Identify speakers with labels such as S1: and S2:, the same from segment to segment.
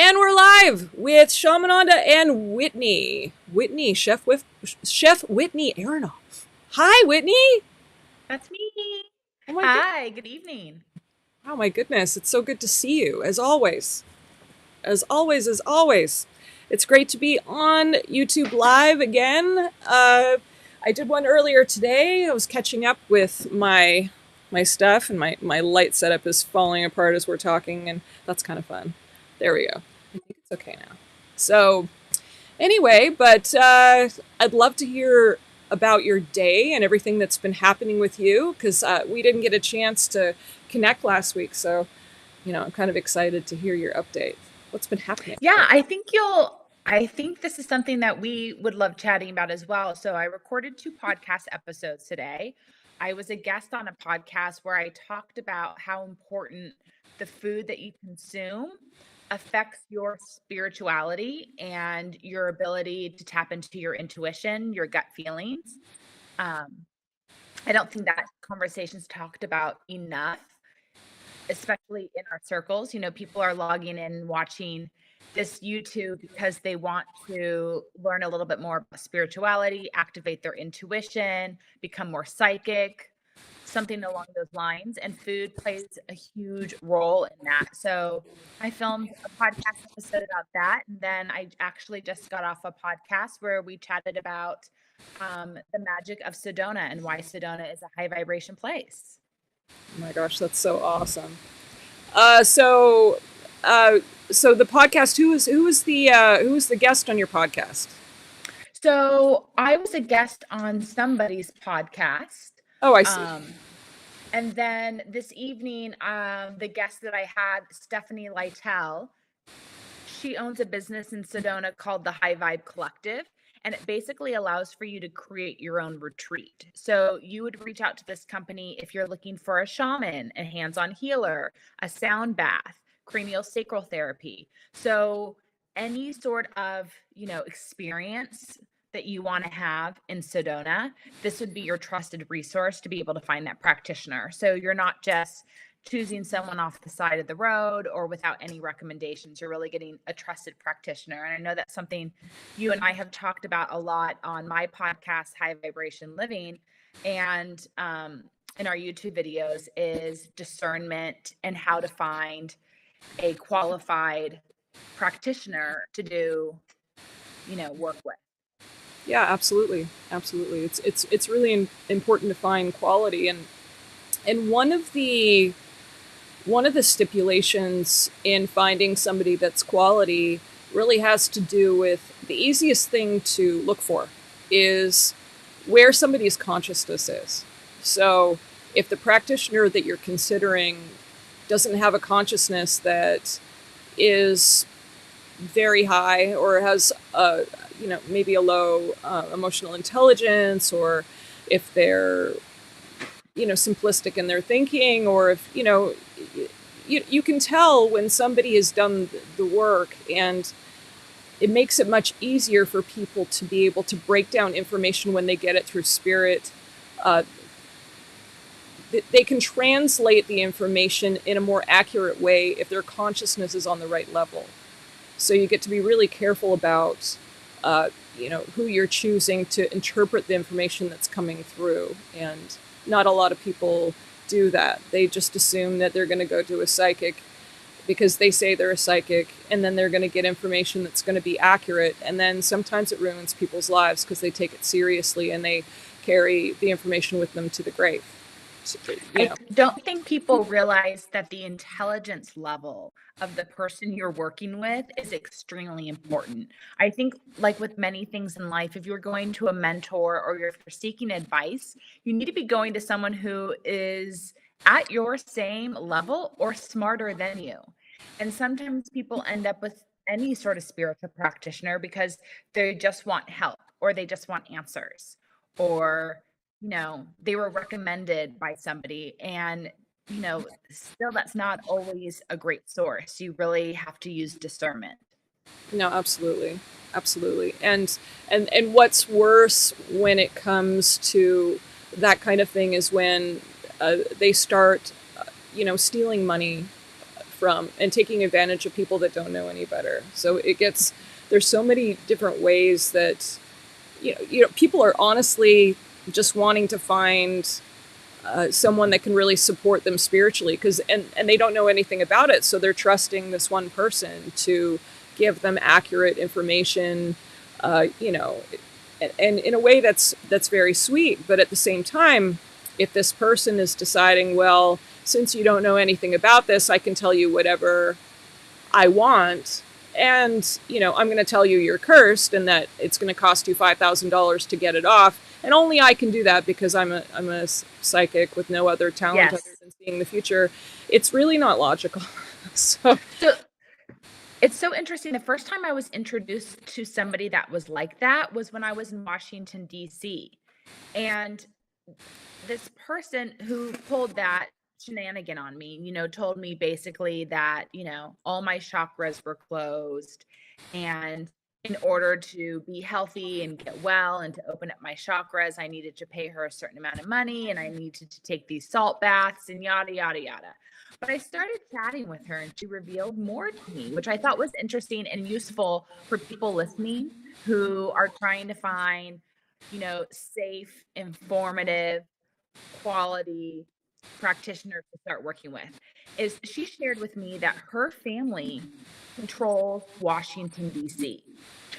S1: And we're live with Shaman and Whitney. Chef Whitney Aronoff. Hi, Whitney.
S2: That's me.
S1: Oh my god.
S2: Hi, good evening.
S1: Oh my goodness. It's so good to see you, as always. As always. It's great to be on YouTube Live again. I did one earlier today. I was catching up with my stuff, and my light setup is falling apart as we're talking, and that's kind of fun. There we go. I think it's okay now. So, anyway, but I'd love to hear about your day and everything that's been happening with you, because we didn't get a chance to connect last week. So, I'm kind of excited to hear your update. What's been happening?
S2: Yeah, I think this is something that we would love chatting about as well. So I recorded 2 podcast episodes today. I was a guest on a podcast where I talked about how important the food that you consume affects your spirituality and your ability to tap into your intuition, your gut feelings. Um, I don't think that conversation's talked about enough, especially in our circles. People are logging in and watching this YouTube because they want to learn a little bit more about spirituality, activate their intuition, become more psychic, something along those lines. And food plays a huge role in that. So I filmed a podcast episode about that. And then I actually just got off a podcast where we chatted about the magic of Sedona and why Sedona is a high vibration place.
S1: Oh my gosh, that's so awesome. Uh, so, so the podcast. Who was the guest on your podcast?
S2: So I was a guest on somebody's podcast.
S1: Oh, I see.
S2: Um, and then this evening, the guest that I had, Stephanie Lytle, she owns a business in Sedona called the High Vibe Collective. And it basically allows for you to create your own retreat. So you would reach out to this company if you're looking for a shaman, a hands-on healer, a sound bath, cranial sacral therapy. So any sort of, experience that you want to have in Sedona, this would be your trusted resource to be able to find that practitioner. So you're not just choosing someone off the side of the road or without any recommendations. You're really getting a trusted practitioner. And I know that's something you and I have talked about a lot on my podcast, High Vibration Living, and in our YouTube videos, is discernment and how to find a qualified practitioner to do, work with.
S1: Yeah, absolutely. It's really important to find quality, and one of the stipulations in finding somebody that's quality really has to do with the easiest thing to look for is where somebody's consciousness is. So if the practitioner that you're considering doesn't have a consciousness that is very high, or has maybe a low emotional intelligence, or if they're simplistic in their thinking, or if you can tell when somebody has done the work, and it makes it much easier for people to be able to break down information when they get it through spirit. uh, they can translate the information in a more accurate way if their consciousness is on the right level. So you get to be really careful about who you're choosing to interpret the information that's coming through. And not a lot of people do that. They just assume that they're going to go to a psychic because they say they're a psychic, and then they're going to get information that's going to be accurate. And then sometimes it ruins people's lives because they take it seriously and they carry the information with them to the grave. So,
S2: I don't think people realize that the intelligence level of the person you're working with is extremely important. I think, like with many things in life, if you're going to a mentor or if you're seeking advice, you need to be going to someone who is at your same level or smarter than you. And sometimes people end up with any sort of spiritual practitioner because they just want help or they just want answers, or they were recommended by somebody, and still that's not always a great source. You really have to use discernment.
S1: no, absolutely. And what's worse when it comes to that kind of thing is when they start, stealing money from and taking advantage of people that don't know any better. So there's so many different ways that, people are honestly just wanting to find someone that can really support them spiritually, and they don't know anything about it, so they're trusting this one person to give them accurate information, and in a way that's very sweet. But at the same time, if this person is deciding, well, since you don't know anything about this, I can tell you whatever I want, and I'm going to tell you you're cursed and that it's going to cost you $5,000 to get it off, and only I can do that because I'm a psychic with no other talent other than seeing the future. It's really not logical. so
S2: it's so interesting. The first time I was introduced to somebody that was like that was when I was in Washington, D.C. And this person who pulled that shenanigan on me, told me basically that, all my chakras were closed. And in order to be healthy and get well and to open up my chakras, I needed to pay her a certain amount of money, and I needed to take these salt baths and yada, yada, yada. But I started chatting with her, and she revealed more to me, which I thought was interesting and useful for people listening who are trying to find, safe, informative, quality practitioners to start working with. Is she shared with me that her family controls Washington, D.C.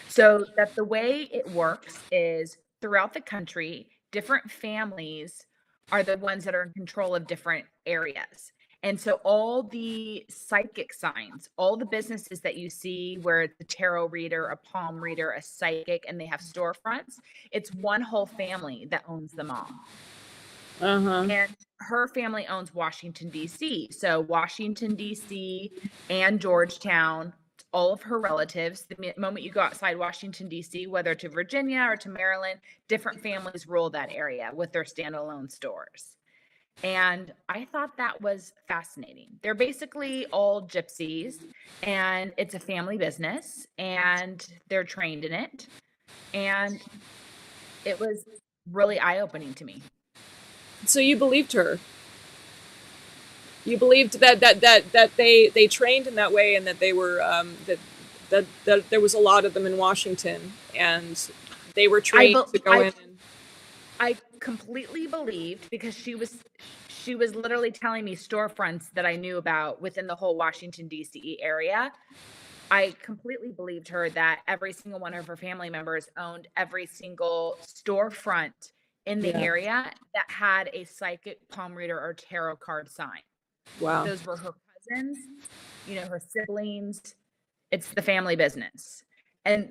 S2: So that the way it works is throughout the country, different families are the ones that are in control of different areas. And so all the psychic signs, all the businesses that you see where it's a tarot reader, a palm reader, a psychic, and they have storefronts, it's one whole family that owns them all. And her family owns Washington, D.C. So Washington, D.C. and Georgetown, all of her relatives, the moment you go outside Washington, D.C., whether to Virginia or to Maryland, different families rule that area with their standalone stores. And I thought that was fascinating. They're basically all gypsies, and it's a family business, and they're trained in it. And it was really eye-opening to me.
S1: So you believed her. You believed that they trained in that way, and that they were that there was a lot of them in Washington, and they were trained to go in.
S2: I completely believed, because she was literally telling me storefronts that I knew about within the whole Washington, D.C. area. I completely believed her that every single one of her family members owned every single storefront in the area that had a psychic, palm reader, or tarot card sign.
S1: Wow.
S2: Those were her cousins, her siblings. It's the family business. And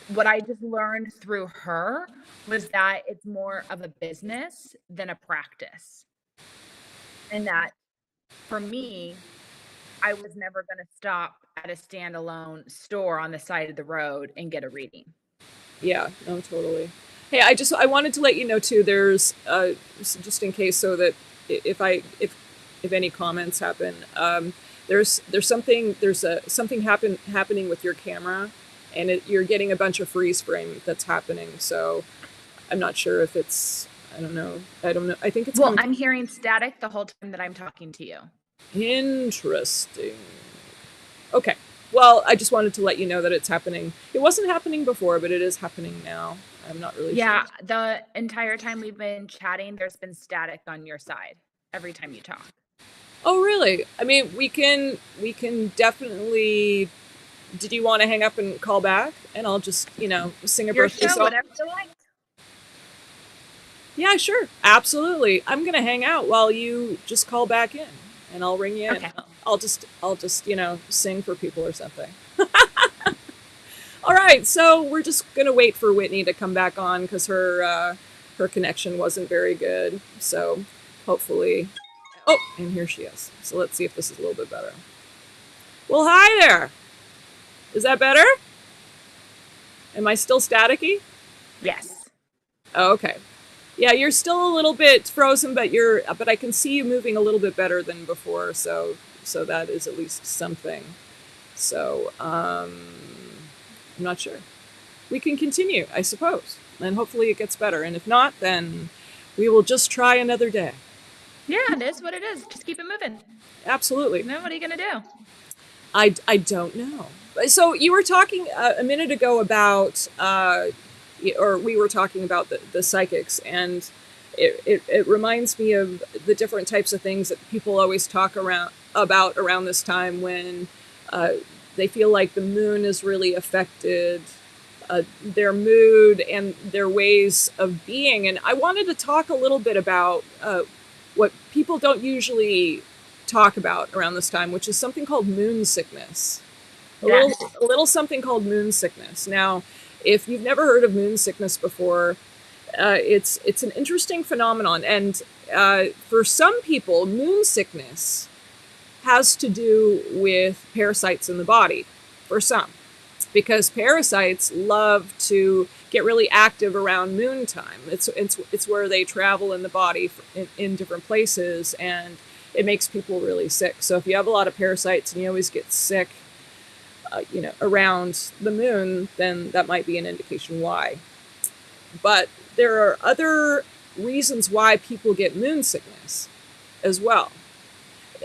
S2: what I just learned through her was that it's more of a business than a practice. And that for me, I was never going to stop at a standalone store on the side of the road and get a reading.
S1: Yeah, no, totally. Hey, I wanted to let you know too, there's just in case, so that if any comments happen, there's something happening with your camera, and you're getting a bunch of freeze frame that's happening. So I'm not sure if it's, I don't know. I think it's,
S2: well, I'm hearing static the whole time that I'm talking to you.
S1: Interesting. Okay. Well, I just wanted to let you know that it's happening. It wasn't happening before, but it is happening now. I'm not really sure.
S2: Yeah, the entire time we've been chatting, there's been static on your side every time you talk.
S1: Oh, really? I mean, we can definitely. Did you want to hang up and call back? And I'll just, sing a birthday song.
S2: Whatever you like.
S1: Yeah, sure. Absolutely. I'm going to hang out while you just call back in, and I'll ring you in.
S2: Okay.
S1: I'll just, sing for people or something. All right. So we're just going to wait for Whitney to come back on, because her connection wasn't very good. So hopefully, oh, and here she is. So let's see if this is a little bit better. Well, hi there. Is that better? Am I still staticky?
S2: Yes.
S1: Oh, okay. Yeah, you're still a little bit frozen, but I can see you moving a little bit better than before, so that is at least something. So, I'm not sure. We can continue, I suppose, and hopefully it gets better. And if not, then we will just try another day.
S2: Yeah, it is what it is. Just keep it moving.
S1: Absolutely.
S2: Then what are you gonna do?
S1: I don't know. So you were talking a minute ago about, or we were talking about the psychics, and it reminds me of the different types of things that people always talk about around this time when uh, they feel like the moon is really affected their mood and their ways of being. And I wanted to talk a little bit about what people don't usually talk about around this time, which is something called moon sickness. A little,
S2: Yes.
S1: a little something called moon sickness. Now, if you've never heard of moon sickness before, it's an interesting phenomenon, and for some people, moon sickness has to do with parasites in the body. For some, because parasites love to get really active around moon time. It's where they travel in the body in different places, and it makes people really sick. So if you have a lot of parasites and you always get sick, around the moon, then that might be an indication why. But there are other reasons why people get moon sickness as well.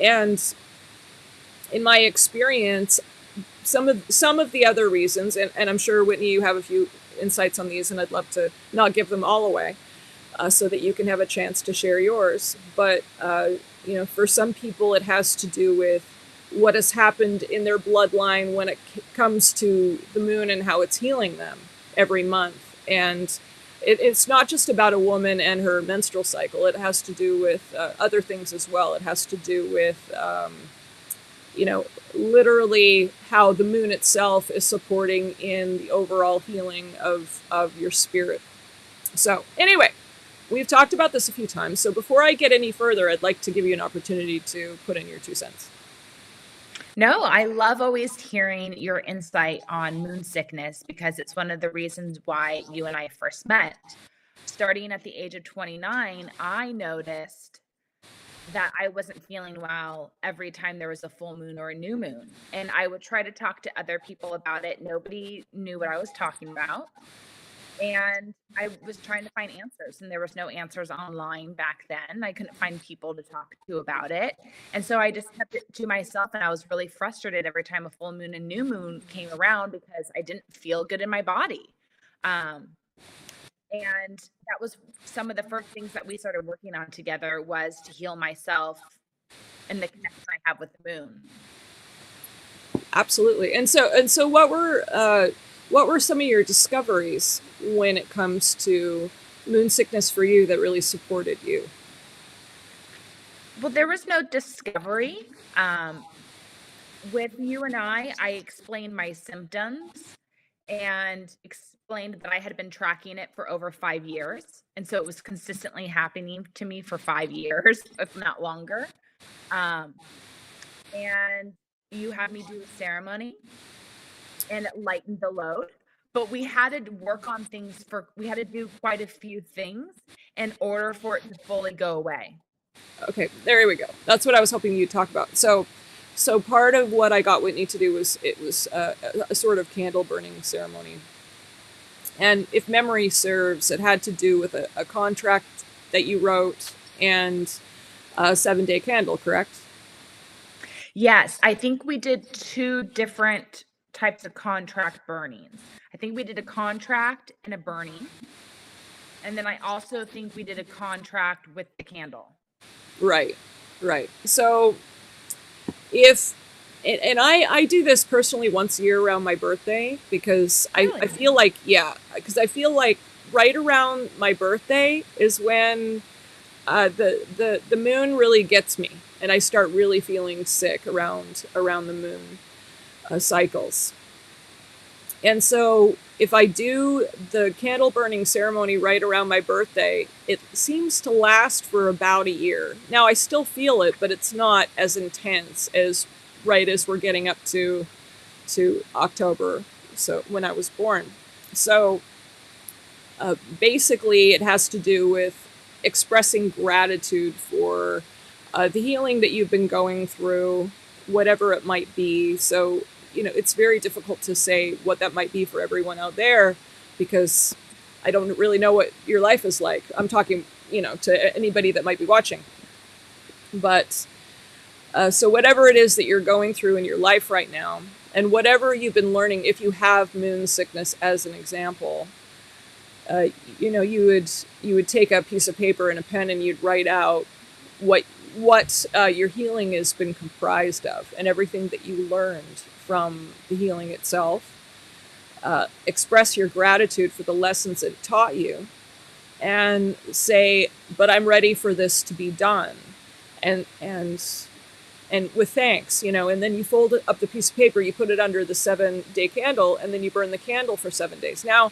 S1: And in my experience, some of the other reasons, and I'm sure, Whitney, you have a few insights on these, and I'd love to not give them all away, so that you can have a chance to share yours. But for some people, it has to do with what has happened in their bloodline when it comes to the moon and how it's healing them every month. And it's not just about a woman and her menstrual cycle. It has to do with other things as well. It has to do with literally how the moon itself is supporting in the overall healing of your spirit. So anyway, we've talked about this a few times. So before I get any further, I'd like to give you an opportunity to put in your 2 cents.
S2: No, I love always hearing your insight on moon sickness because it's one of the reasons why you and I first met. Starting at the age of 29, I noticed that I wasn't feeling well every time there was a full moon or a new moon. And I would try to talk to other people about it. Nobody knew what I was talking about. And I was trying to find answers, and there was no answers online back then. I couldn't find people to talk to about it. And so I just kept it to myself, and I was really frustrated every time a full moon and new moon came around because I didn't feel good in my body. Um, and that was some of the first things that we started working on together was to heal myself and the connection I have with the moon.
S1: Absolutely. And so what were some of your discoveries when it comes to moon sickness for you that really supported you?
S2: Well, there was no discovery. With you and I explained my symptoms and explained that I had been tracking it for over 5 years. And so it was consistently happening to me for 5 years, if not longer. Um, and you had me do a ceremony and it lightened the load. But we had to work on we had to do quite a few things in order for it to fully go away.
S1: Okay, there we go. That's what I was hoping you'd talk about. So part of what I got Whitney to do was a sort of candle burning ceremony. And if memory serves, it had to do with a contract that you wrote and a 7-day candle, correct?
S2: Yes, I think we did 2 different types of contract burnings. I think we did a contract and a burning, and then I also think we did a contract with the candle.
S1: Right, right. So if and I do this personally once a year around my birthday because I
S2: Really?
S1: feel like, yeah, because I feel like right around my birthday is when the moon really gets me, and I start really feeling sick around the moon cycles. And so if I do the candle burning ceremony right around my birthday, it seems to last for about a year. Now I still feel it, but it's not as intense as right as we're getting up to October, so when I was born. So basically, it has to do with expressing gratitude for the healing that you've been going through, whatever it might be. So, it's very difficult to say what that might be for everyone out there because I don't really know what your life is like. I'm talking, to anybody that might be watching. But so whatever it is that you're going through in your life right now, and whatever you've been learning, if you have moon sickness as an example, uh, you would take a piece of paper and a pen and you'd write out what your healing has been comprised of, and everything that you learned from the healing itself. Express your gratitude for the lessons it taught you, and say, "But I'm ready for this to be done," and with thanks, and then you fold up the piece of paper, you put it under the 7-day candle, and then you burn the candle for 7 days. Now,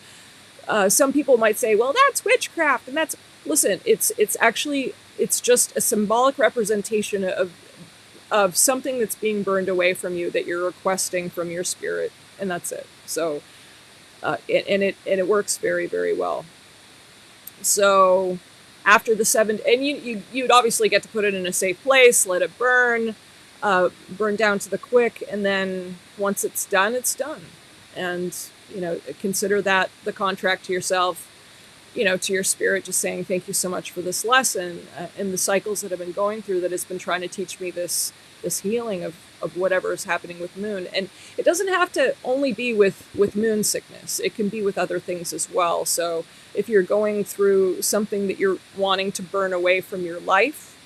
S1: some people might say, "Well, that's witchcraft," and listen, it's actually, it's just a symbolic representation of something that's being burned away from you that you're requesting from your spirit, and that's it. So, it works very, very well. So after the 7, and you'd obviously get to put it in a safe place, let it burn down to the quick, and then once it's done, it's done. And consider that the contract to yourself, to your spirit, just saying thank you so much for this lesson, and the cycles that I've been going through that has been trying to teach me this healing of whatever is happening with moon. And it doesn't have to only be with moon sickness. It can be with other things as well. So if you're going through something that you're wanting to burn away from your life,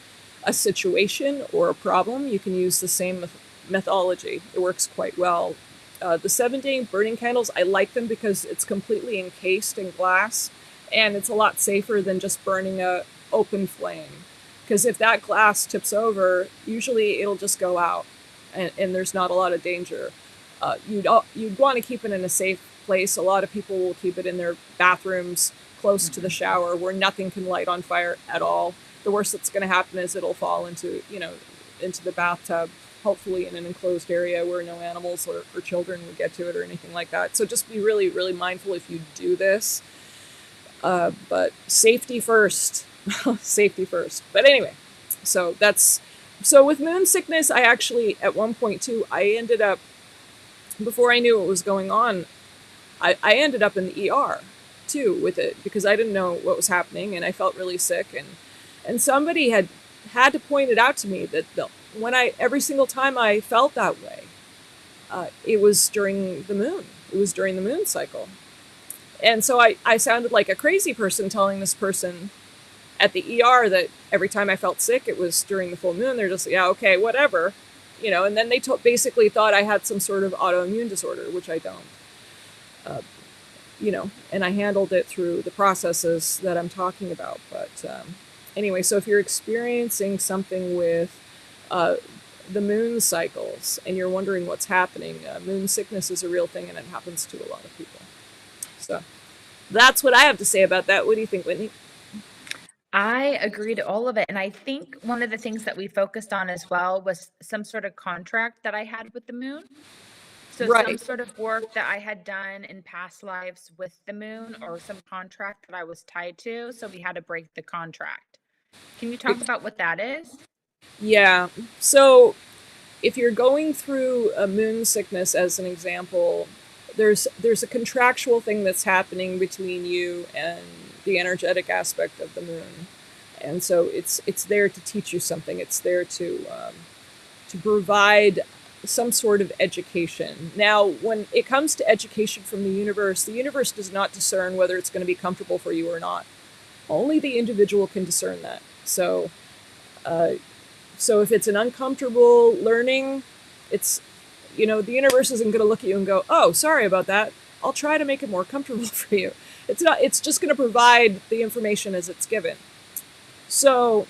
S1: a situation or a problem, you can use the same methodology. It works quite well. The 7-day burning candles, I like them because it's completely encased in glass, and it's a lot safer than just burning a open flame. Because if that glass tips over, usually it'll just go out, and there's not a lot of danger. You'd want to keep it in a safe place. A lot of people will keep it in their bathrooms, close to the shower, where nothing can light on fire at all. The worst that's going to happen is it'll fall into the bathtub, hopefully in an enclosed area where no animals or children would get to it or anything like that. So just be really, really mindful if you do this. But safety first. Safety first. But anyway, so with moon sickness, I actually, at one point too, I ended up, before I knew what was going on, I ended up in the ER too with it, because I didn't know what was happening, and I felt really sick, and somebody had to point it out to me that every single time I felt that way, it was during the moon. It was during the moon cycle. And so I sounded like a crazy person telling this person at the ER that every time I felt sick, it was during the full moon. They're just, yeah, okay, whatever. And then they basically thought I had some sort of autoimmune disorder, which I don't. And I handled it through the processes that I'm talking about. But anyway, so if you're experiencing something with the moon cycles and you're wondering what's happening, moon sickness is a real thing, and it happens to a lot of people. So that's what I have to say about that. What do you think, Whitney?
S2: I agree to all of it. And I think one of the things that we focused on as well was some sort of contract that I had with the moon. So some
S1: Right.
S2: sort of work that I had done in past lives with the moon, or some contract that I was tied to. So we had to break the contract. Can you talk about what that is?
S1: Yeah. So if you're going through a moon sickness, as an example, there's a contractual thing that's happening between you and the energetic aspect of the moon, and so it's there to teach you something. It's there to provide some sort of education. Now, when it comes to education from the universe does not discern whether it's going to be comfortable for you or not. Only the individual can discern that. So if it's an uncomfortable learning, it's, the universe isn't going to look at you and go, "Oh, sorry about that. I'll try to make it more comfortable for you." It's not. It's just going to provide the information as it's given. So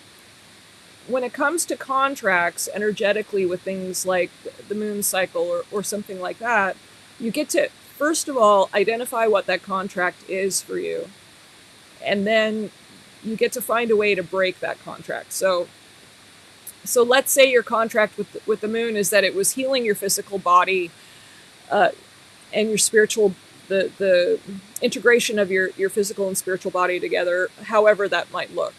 S1: when it comes to contracts energetically with things like the moon cycle or something like that, you get to, first of all, identify what that contract is for you. And then you get to find a way to break that contract. So let's say your contract with the moon is that it was healing your physical body, and your spiritual, the integration of your physical and spiritual body together, however that might look.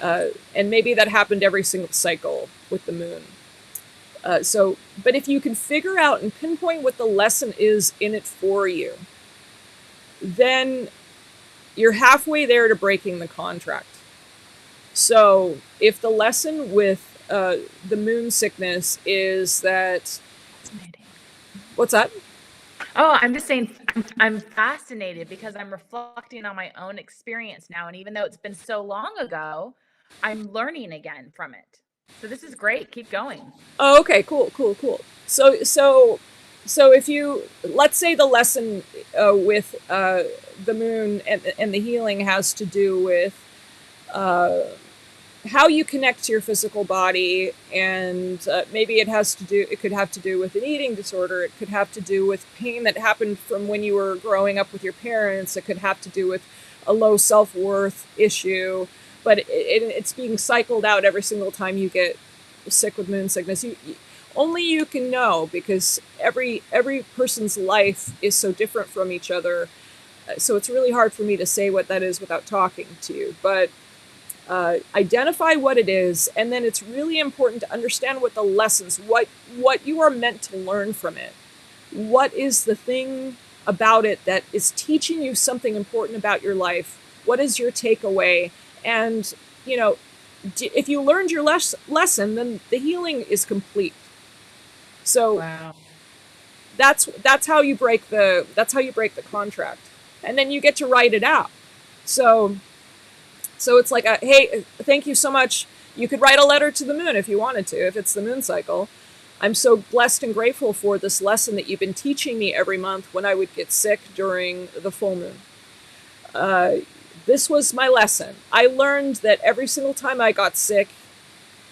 S1: And maybe that happened every single cycle with the moon. But if you can figure out and pinpoint what the lesson is in it for you, then you're halfway there to breaking the contract. So if the lesson with the moon sickness is that,
S2: Fascinating.
S1: what's that?
S2: Oh, I'm just saying I'm fascinated because I'm reflecting on my own experience now, and even though it's been so long ago, I'm learning again from it. So this is great. Keep going.
S1: Oh, okay, cool, cool, cool. So if you, let's say the lesson with the moon and the healing has to do with uh, how you connect to your physical body, and maybe it could have to do with an eating disorder. It could have to do with pain that happened from when you were growing up with your parents. It could have to do with a low self-worth issue, but it's being cycled out every single time you get sick with moon sickness. Only you can know, because every person's life is so different from each other. So it's really hard for me to say what that is without talking to you. But identify what it is, and then it's really important to understand what the lessons, what you are meant to learn from it. What is the thing about it that is teaching you something important about your life? What is your takeaway? And if you learned your lesson, then the healing is complete. So
S2: Wow.
S1: that's how you break the contract, and then you get to write it out. So it's like, hey, thank you so much. You could write a letter to the moon if you wanted to, if it's the moon cycle. I'm so blessed and grateful for this lesson that you've been teaching me every month when I would get sick during the full moon. Uh, this was my lesson. I learned that every single time I got sick,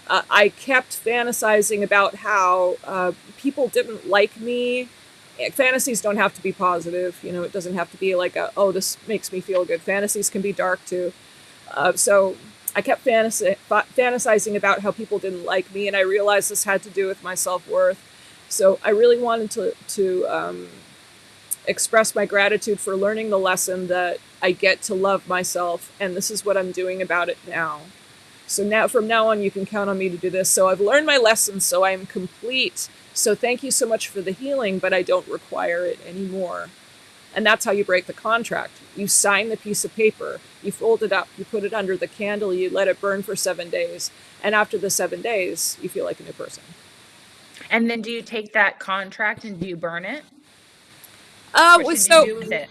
S1: I kept fantasizing about how people didn't like me. Fantasies don't have to be positive. It doesn't have to be like, oh, this makes me feel good. Fantasies can be dark too. So I kept fantasizing about how people didn't like me, and I realized this had to do with my self-worth. So I really wanted to express my gratitude for learning the lesson that I get to love myself, and this is what I'm doing about it now. So now, from now on, you can count on me to do this. So I've learned my lesson, so I am complete. So thank you so much for the healing, but I don't require it anymore. And that's how you break the contract. You sign the piece of paper, you fold it up, you put it under the candle, you let it burn for 7 days. And after the 7 days, you feel like a new person.
S2: And then do you take that contract and do you burn it? What should you
S1: So
S2: do with it?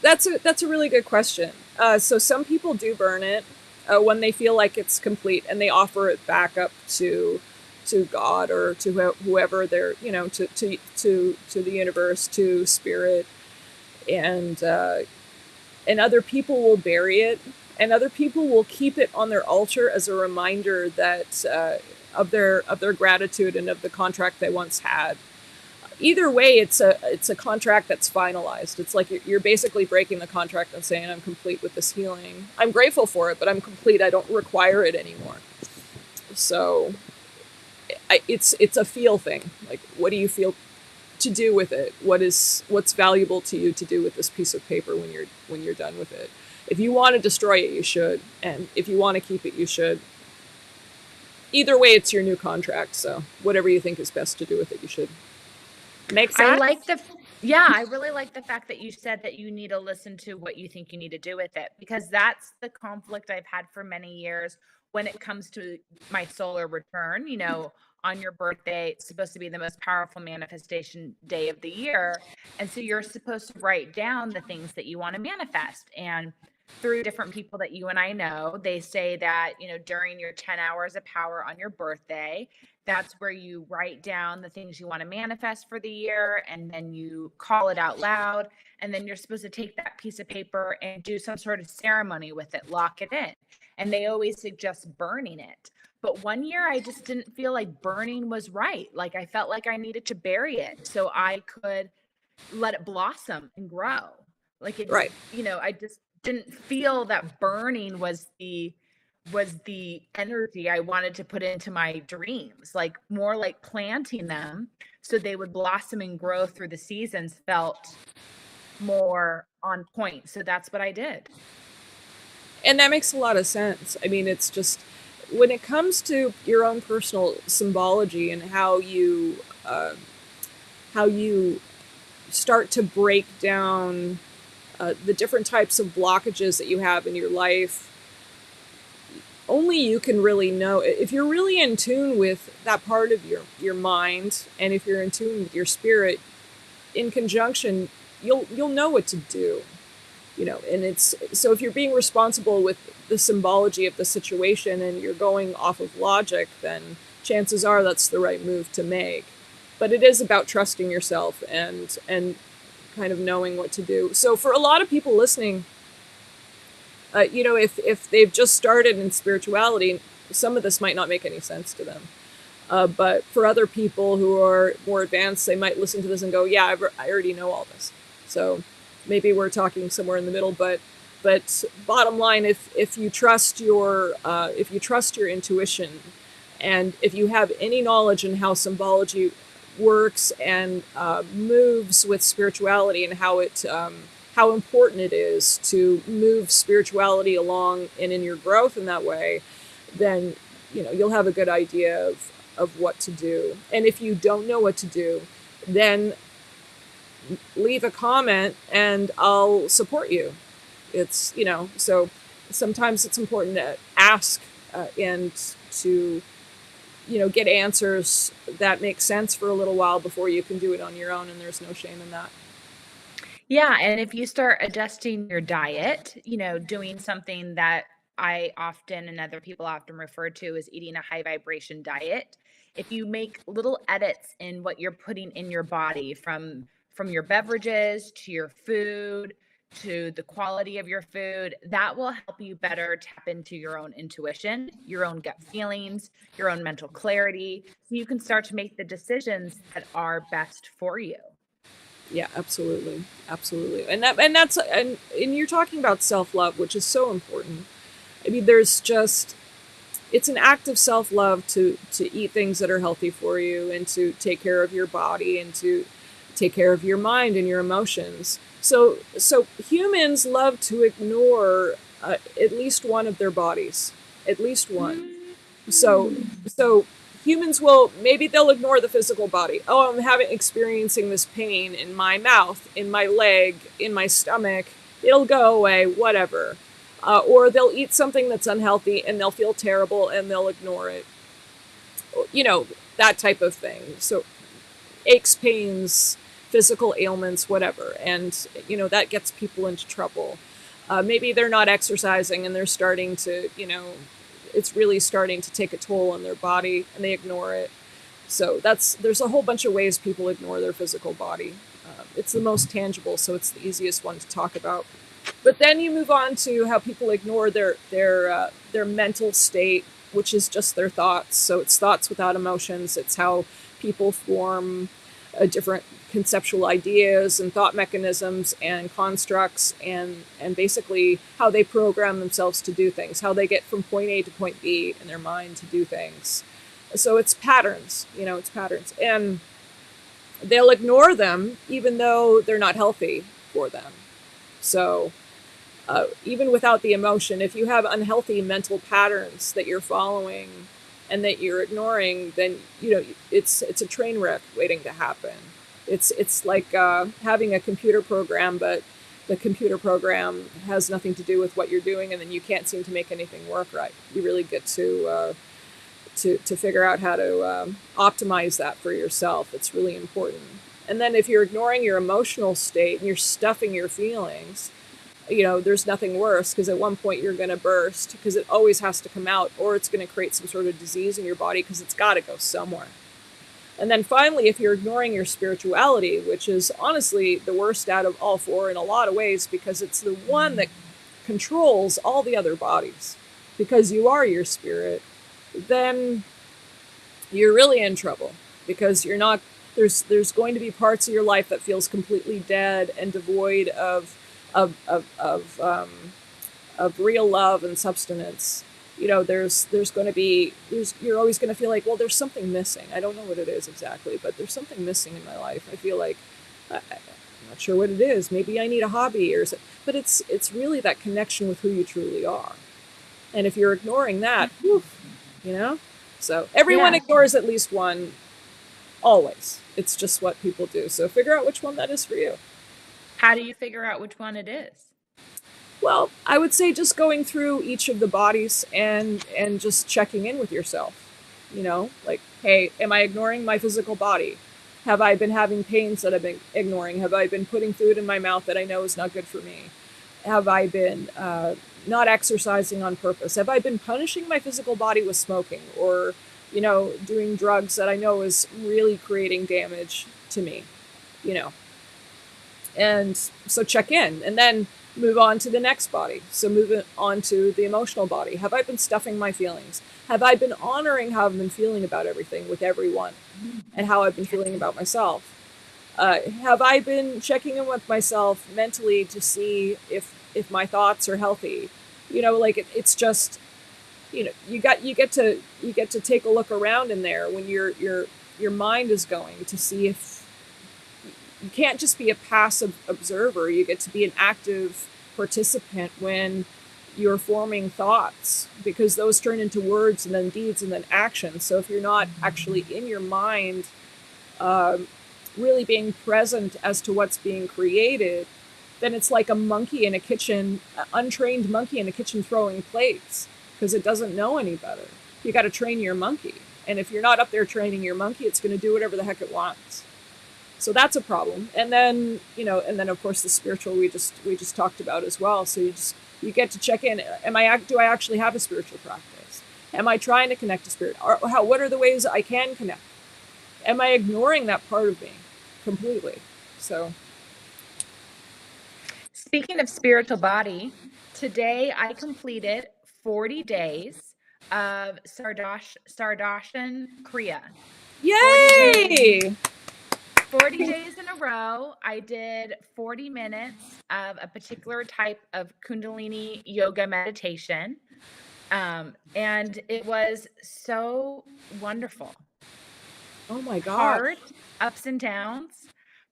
S1: that's a really good question. So some people do burn it when they feel like it's complete, and they offer it back up to God, or to whoever they're, to the universe, to spirit, and other people will bury it, and other people will keep it on their altar as a reminder that of their gratitude and of the contract they once had. Either way, it's a contract that's finalized. It's like you're basically breaking the contract and saying, I'm complete with this healing. I'm grateful for it, but I'm complete. I don't require it anymore. So it's a feel thing. Like, what do you feel to do with it? What's valuable to you to do with this piece of paper when you're done with it? If you want to destroy it, you should, and if you want to keep it, you should. Either way, it's your new contract. So whatever you think is best to do with it, you should. Make
S2: I
S1: sense?
S2: like the yeah, I really like the fact that you said that you need to listen to what you think you need to do with it, because that's the conflict I've had for many years when it comes to my solar return. On your birthday, it's supposed to be the most powerful manifestation day of the year. And so you're supposed to write down the things that you want to manifest. And through different people that you and I know, they say that, during your 10 hours of power on your birthday, that's where you write down the things you want to manifest for the year, and then you call it out loud. And then you're supposed to take that piece of paper and do some sort of ceremony with it, lock it in. And they always suggest burning it. But one year I just didn't feel like burning was right. Like, I felt like I needed to bury it so I could let it blossom and grow. Like,
S1: Right.
S2: I just didn't feel that burning was the energy I wanted to put into my dreams. Like, more like planting them so they would blossom and grow through the seasons felt more on point. So that's what I did.
S1: And that makes a lot of sense. I mean, it's just, when it comes to your own personal symbology and how you start to break down the different types of blockages that you have in your life, only you can really know. If you're really in tune with that part of your mind, and if you're in tune with your spirit in conjunction, you'll know what to do. And it's so if you're being responsible with the symbology of the situation and you're going off of logic, then chances are that's the right move to make. But it is about trusting yourself and kind of knowing what to do. So for a lot of people listening, if they've just started in spirituality, some of this might not make any sense to them. But for other people who are more advanced, they might listen to this and go, "Yeah, I already know all this." So maybe we're talking somewhere in the middle. But bottom line, if you trust your intuition, and if you have any knowledge in how symbology works and moves with spirituality, and how important it is to move spirituality along and in your growth in that way, then you'll have a good idea of what to do. And if you don't know what to do, then leave a comment and I'll support you. So sometimes it's important to ask and to get answers that make sense for a little while before you can do it on your own, and there's no shame in that.
S2: Yeah, and if you start adjusting your diet, doing something that I often and other people often refer to as eating a high vibration diet. If you make little edits in what you're putting in your body, from your beverages to your food to the quality of your food, that will help you better tap into your own intuition, your own gut feelings, your own mental clarity, so you can start to make the decisions that are best for you.
S1: Yeah, absolutely, absolutely. And you're talking about self-love, which is so important. I mean, it's an act of self-love to eat things that are healthy for you, and to take care of your body, and to take care of your mind and your emotions. So humans love to ignore at least one of their bodies, at least one. So
S2: Mm.
S1: so humans will, maybe they'll ignore the physical body. Oh, I'm experiencing this pain in my mouth, in my leg, in my stomach. It'll go away, whatever. Or they'll eat something that's unhealthy and they'll feel terrible and they'll ignore it. You know, that type of thing. So aches, pains, physical ailments, whatever. And, that gets people into trouble. Maybe they're not exercising and they're starting to, it's really starting to take a toll on their body and they ignore it. So there's a whole bunch of ways people ignore their physical body. It's the most tangible, so it's the easiest one to talk about. But then you move on to how people ignore their mental state, which is just their thoughts. So it's thoughts without emotions. It's how people form different conceptual ideas and thought mechanisms and constructs, and basically how they program themselves to do things, how they get from point A to point B in their mind to do things. So it's patterns, it's patterns. And they'll ignore them even though they're not healthy for them. So even without the emotion, if you have unhealthy mental patterns that you're following and that you're ignoring, then it's a train wreck waiting to happen. It's like having a computer program, but the computer program has nothing to do with what you're doing, and then you can't seem to make anything work right. You really get to figure out how to optimize that for yourself. It's really important. And then if you're ignoring your emotional state and you're stuffing your feelings, there's nothing worse, because at one point you're going to burst, because it always has to come out, or it's going to create some sort of disease in your body, because it's got to go somewhere. And then finally, if you're ignoring your spirituality, which is honestly the worst out of all four in a lot of ways, because it's the one that controls all the other bodies, because you are your spirit, then you're really in trouble, because you're not, there's going to be parts of your life that feels completely dead and devoid of real love and substance. There's going to be, you're always going to feel like, well, there's something missing. I don't know what it is exactly, but there's something missing in my life. I feel like I'm not sure what it is. Maybe I need a hobby, but it's really that connection with who you truly are. And if you're ignoring that, whew, so everyone
S2: Yeah.
S1: ignores at least one, always. It's just what people do. So figure out which one that is for you.
S2: How do you figure out which one it is?
S1: Well, I would say just going through each of the bodies and just checking in with yourself. You know, like, hey, am I ignoring my physical body? Have I been having pains that I've been ignoring? Have I been putting food in my mouth that I know is not good for me? Have I been not exercising on purpose? Have I been punishing my physical body with smoking or, doing drugs that I know is really creating damage to me? You know, and so check in and then move on to the next body. So move on to the emotional body. Have I been stuffing my feelings? Have I been honoring how I've been feeling about everything with everyone and how I've been feeling about myself? Have I been checking in with myself mentally to see if my thoughts are healthy? Like it's just, you get to take a look around in there when your mind is going to see if you can't just be a passive observer. You get to be an active participant when you're forming thoughts, because those turn into words and then deeds and then actions. So if you're not actually in your mind, really being present as to what's being created, then it's like a monkey in a kitchen, an untrained monkey in a kitchen throwing plates because it doesn't know any better. You got to train your monkey. And if you're not up there training your monkey, it's going to do whatever the heck it wants. So that's a problem. And then, of course the spiritual we just talked about as well. So you get to check in. Do I actually have a spiritual practice? Am I trying to connect to spirit? What are the ways I can connect? Am I ignoring that part of me completely? So
S2: Speaking of spiritual body, today I completed 40 days of Sardashan Kriya. 40 days
S1: yay!
S2: 40 days in a row, I did 40 minutes of a particular type of Kundalini yoga meditation. And it was so wonderful.
S1: Oh my gosh.
S2: Hard, ups and downs.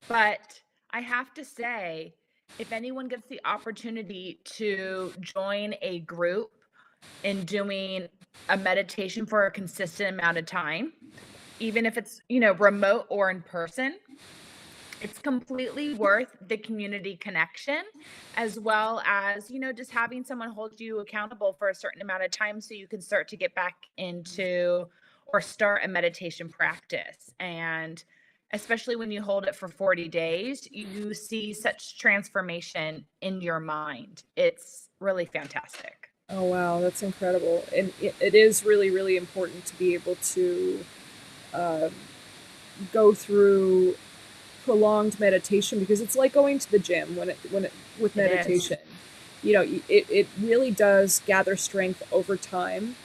S2: But I have to say, if anyone gets the opportunity to join a group in doing a meditation for a consistent amount of time, even if it's, remote or in person, it's completely worth the community connection, as well as, just having someone hold you accountable for a certain amount of time so you can start to get back into or start a meditation practice. And especially when you hold it for 40 days, you see such transformation in your mind. It's really fantastic.
S1: Oh wow, that's incredible. And it is really, really important to be able to uh, go through prolonged meditation, because it's like going to the gym with
S2: It is.
S1: meditation. It really does gather strength over time.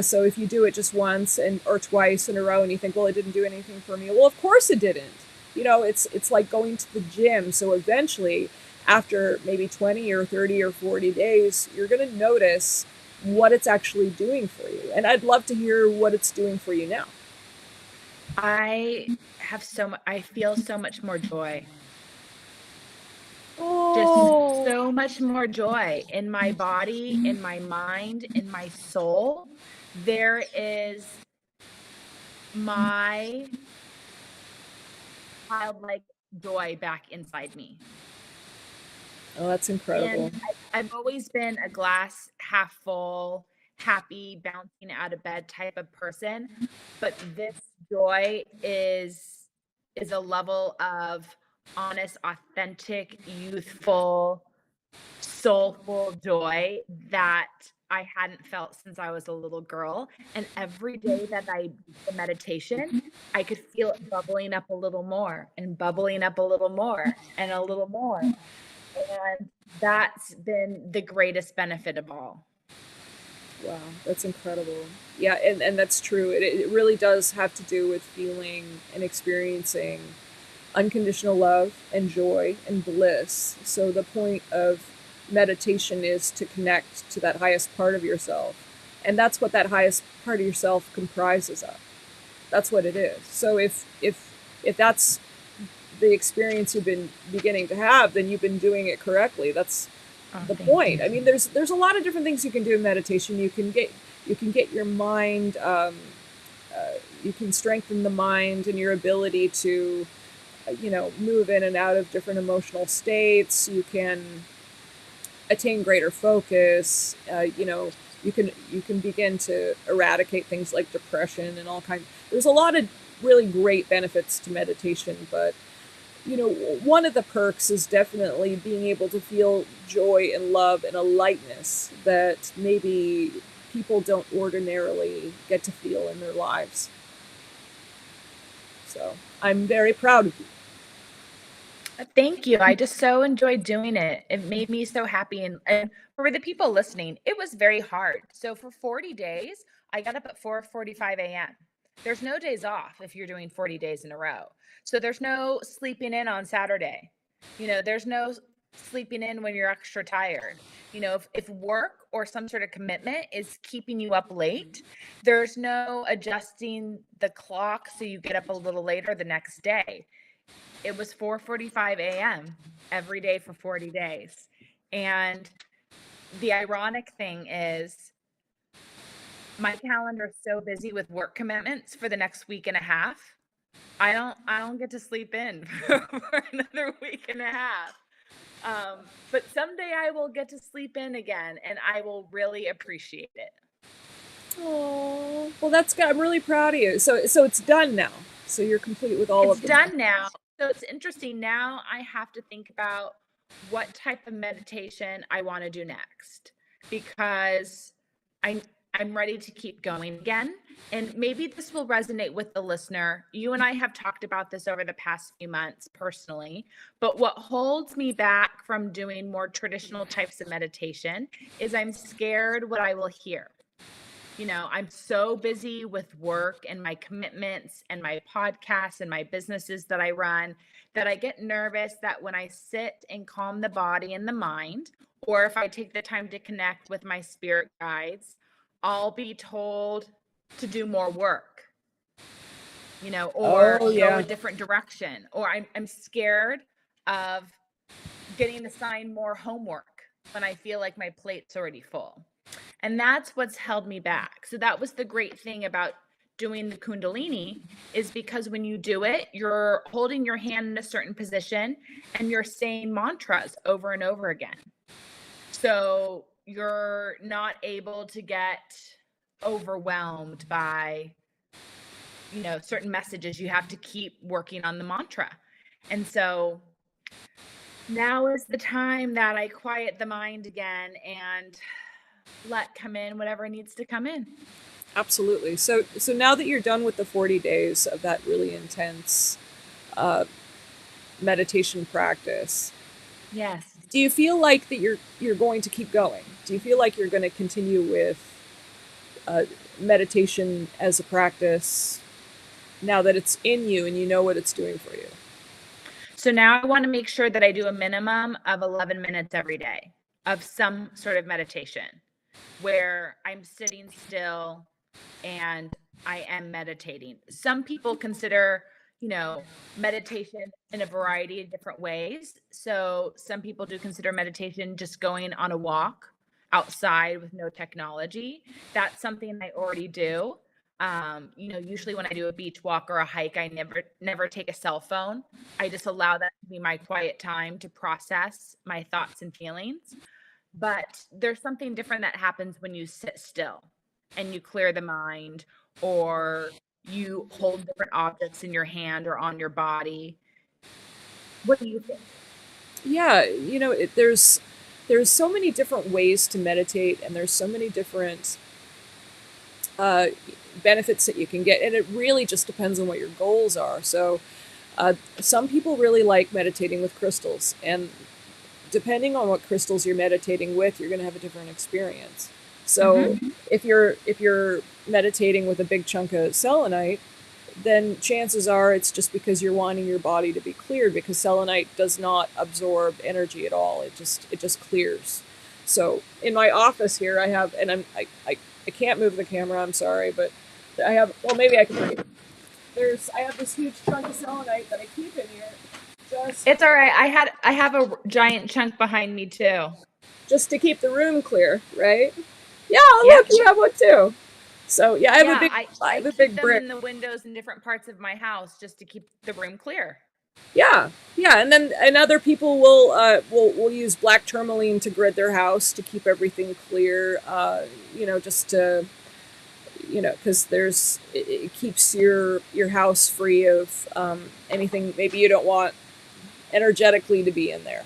S1: So if you do it just once or twice in a row and you think, well, it didn't do anything for me, well, of course it didn't. It's like going to the gym. So eventually, after maybe 20 or 30 or 40 days, you're going to notice what it's actually doing for you. And I'd love to hear what it's doing for you now.
S2: I feel so much more joy. Just
S1: Oh,
S2: so much more joy in my body, in my mind, in my soul. There is my childlike joy back inside me.
S1: oh, that's
S2: And
S1: incredible.
S2: I've always been a glass half full, happy, bouncing out of bed type of person, but this joy is a level of honest, authentic, youthful, soulful joy that I hadn't felt since I was a little girl. And every day that I did the meditation, I could feel it bubbling up a little more and bubbling up a little more and a little more. And that's been the greatest benefit of all.
S1: Wow, that's incredible. Yeah, and that's true. It really does have to do with feeling and experiencing unconditional love and joy and bliss. So the point of meditation is to connect to that highest part of yourself. And that's what that highest part of yourself comprises of. That's what it is. So if that's the experience you've been beginning to have, then you've been doing it correctly. That's
S2: Oh,
S1: the
S2: thank
S1: point.
S2: you.
S1: I mean, there's a lot of different things you can do in meditation. You can get your mind. You can strengthen the mind and your ability to, move in and out of different emotional states. You can attain greater focus. You can begin to eradicate things like depression and all kinds. There's a lot of really great benefits to meditation, but one of the perks is definitely being able to feel joy and love and a lightness that maybe people don't ordinarily get to feel in their lives. So I'm very proud of you.
S2: Thank you. I just so enjoyed doing it. It made me so happy. And for the people listening, it was very hard. So for 40 days, I got up at 4:45 a.m. There's no days off if you're doing 40 days in a row. So there's no sleeping in on Saturday. There's no sleeping in when you're extra tired. If work or some sort of commitment is keeping you up late, there's no adjusting the clock so you get up a little later the next day. It was 4:45 a.m. every day for 40 days. And the ironic thing is my calendar is so busy with work commitments for the next week and a half. I don't get to sleep in for another week and a half. But someday I will get to sleep in again and I will really appreciate it.
S1: Oh, well, that's good. I'm really proud of you. So it's done now. So you're complete with all
S2: It's
S1: of them.
S2: done now. So it's interesting. Now I have to think about what type of meditation I want to do next because I'm ready to keep going again. And maybe this will resonate with the listener. You and I have talked about this over the past few months personally, but what holds me back from doing more traditional types of meditation is I'm scared what I will hear. I'm so busy with work and my commitments and my podcasts and my businesses that I run that I get nervous that when I sit and calm the body and the mind, or if I take the time to connect with my spirit guides, I'll be told to do more work, or go a different direction, or I'm scared of getting assigned more homework when I feel like my plate's already full. And that's what's held me back. So that was the great thing about doing the Kundalini is because when you do it, you're holding your hand in a certain position and you're saying mantras over and over again. So you're not able to get overwhelmed by, certain messages. You have to keep working on the mantra. And so now is the time that I quiet the mind again and let come in whatever needs to come in.
S1: Absolutely. So now that you're done with the 40 days of that really intense meditation practice,
S2: Yes.
S1: do you feel like that you're going to keep going? Do you feel like you're going to continue with meditation as a practice now that it's in you and you know what it's doing for you?
S2: So now I want to make sure that I do a minimum of 11 minutes every day of some sort of meditation where I'm sitting still and I am meditating. Some people consider, meditation in a variety of different ways. So some people do consider meditation just going on a walk outside with no technology. That's something I already do. Usually when I do a beach walk or a hike, I never take a cell phone. I just allow that to be my quiet time to process my thoughts and feelings. But there's something different that happens when you sit still and you clear the mind, or you hold different objects in your hand or on your body. What do you think?
S1: Yeah, there's so many different ways to meditate, and there's so many different uh, benefits that you can get, and it really just depends on what your goals are. So, some people really like meditating with crystals, and depending on what crystals you're meditating with, you're going to have a different experience. So, if you're meditating with a big chunk of selenite, then chances are it's just because you're wanting your body to be cleared, because selenite does not absorb energy at all. It just clears. So in my office here, I have, and I can't move the camera. I'm sorry, but I have. Well, maybe I can move. I have this huge chunk of selenite that I keep in here,
S2: It's all right. I have a giant chunk behind me too.
S1: just to keep the room clear, right? Yeah, look, you have one too. So yeah, I have a big
S2: keep them
S1: brick.
S2: in the windows in different parts of my house just to keep the room clear.
S1: Yeah, Yeah, and other people will use black tourmaline to grid their house to keep everything clear. Just to because it keeps your house free of anything maybe you don't want energetically to be in there,